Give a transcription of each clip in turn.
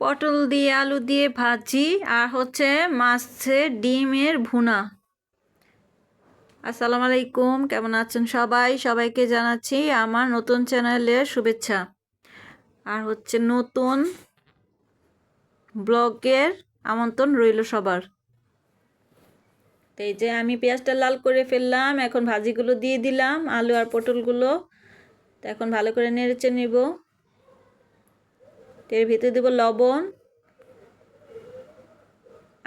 পটল দিয়ে আলু দিয়ে ভাজি আর হচ্ছে মাছের ডিমের ভুনা। আসসালামু আলাইকুম, কেমন আছেন সবাই? সবাইকে জানাচ্ছি আমার নতুন চ্যানেলের শুভেচ্ছা আর হচ্ছে নতুন ব্লগের আমন্ত্রণ রইল সবার। তো এই যে আমি পেঁয়াজটা লাল করে ফেললাম, এখন ভাজিগুলো দিয়ে দিলাম, আলু আর পটলগুলো। তো এখন ভালো করে নেড়েচে নিব। এর ভিতরে দেব লবণ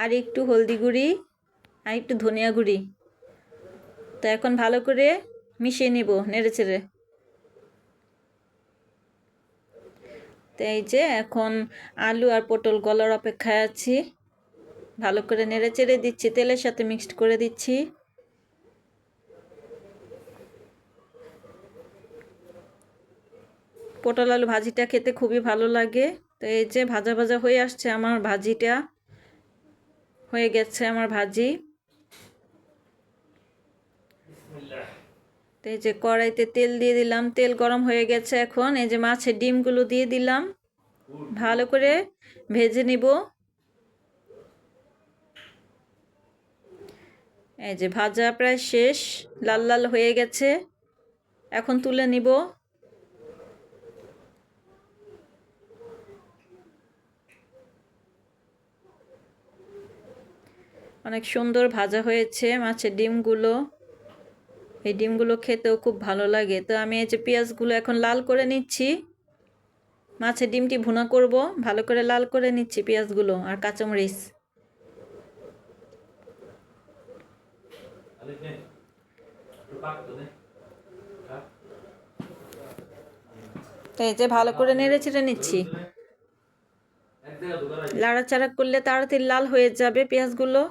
আর একটু হলদি গুঁড়ি আর একটু ধনিয়া গুঁড়ি। তো এখন ভালো করে মিশিয়ে নিব নেড়েচেড়ে। তো এই যে এখন আলু আর পটল গলার অপেক্ষায় আছি, ভালো করে নেড়েচেড়ে দিচ্ছি, তেলের সাথে মিক্সড করে দিচ্ছি। পটল আলু ভাজিটা খেতে খুবই ভালো লাগে। তো এই যে ভাজা ভাজা হয়ে আসছে আমার ভাজিটা, হয়ে গেছে আমার ভাজি। তো এই যে কড়াইতে তেল দিয়ে দিলাম, তেল গরম হয়ে গেছে। এখন এই যে মাছের ডিমগুলো দিয়ে দিলাম, ভালো করে ভেজে নিব। এই যে ভাজা প্রায় শেষ, লাল লাল হয়ে গেছে, এখন তুলে নিব। অনেক সুন্দর ভাজা হয়েছে মাছের ডিমগুলো। এই ডিমগুলো খেতেও খুব ভালো লাগে। তো আমি এই যে পেঁয়াজগুলো এখন লাল করে নিচ্ছি, মাছের ডিমটি ভুনা করব, ভালো করে লাল করে নিচ্ছি পেঁয়াজগুলো আর কাঁচামরিচ। তো এই যে ভালো করে নেড়ে চেড়ে নিচ্ছি, লাড়াচাড়া করলে তাড়াতাড়ি লাল হয়ে যাবে পেঁয়াজগুলো।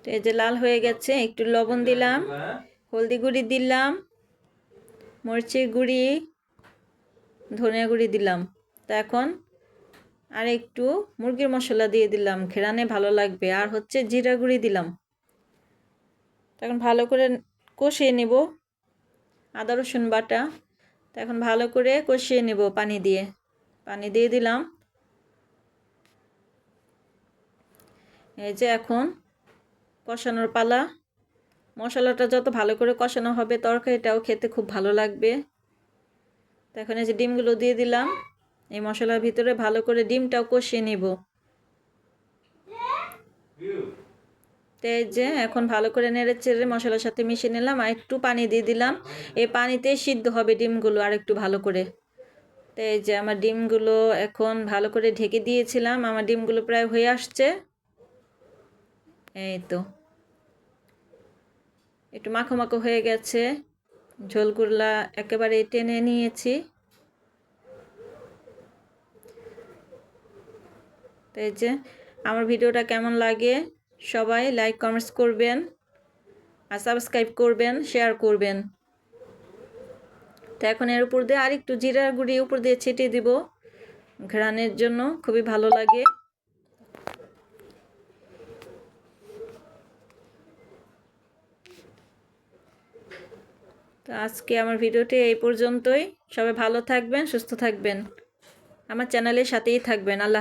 তো এই যে লাল হয়ে গেছে, একটু লবণ দিলাম, হলদি গুঁড়ি দিলাম, মরিচের গুঁড়ি, ধনিয়া গুঁড়ি দিলাম। তো এখন আর একটু মুরগির মশলা দিয়ে দিলাম, ঘেরানে ভালো লাগবে, আর হচ্ছে জিরা গুঁড়ি দিলাম। এখন ভালো করে কষিয়ে নেব, আদা রসুন বাটা। তো এখন ভালো করে কষিয়ে নেব পানি দিয়ে, পানি দিয়ে দিলাম। এই যে এখন কষানোর পালা। মশলাটা যত ভালো করে কষানো হবে তরকারিটাও খেতে খুব ভালো লাগবে। তো এখন এই যে ডিমগুলো দিয়ে দিলাম, এই মশলার ভিতরে ভালো করে ডিমটাও কষিয়ে নিব। তো এই যে এখন ভালো করে নেড়ে চেড়ে মশলার সাথে মিশিয়ে নিলাম, আর একটু পানি দিয়ে দিলাম। এই পানিতেই সিদ্ধ হবে ডিমগুলো আর একটু ভালো করে। তো এই যে আমার ডিমগুলো এখন ভালো করে ঢেকে দিয়েছিলাম, আমার ডিমগুলো প্রায় হয়ে আসছে। এই তো একটু মাখো মাখো হয়ে গেছে, ঝোলগুলা একেবারে টেনে নিয়েছি। তো এই যে আমার ভিডিওটা কেমন লাগে সবাই লাইক কমেন্টস করবেন আর সাবস্ক্রাইব করবেন, শেয়ার করবেন। তো এখন এর উপর দিয়ে আর একটু জিরা গুঁড়ি উপর দিয়ে ছিটিয়ে দিব, ঘ্রাণের জন্য খুবই ভালো লাগে। তো আজকে আমার ভিডিওটি এই পর্যন্তই। সবাই ভালো থাকবেন, সুস্থ থাকবেন, আমার চ্যানেলের সাথেই থাকবেন। আল্লাহ।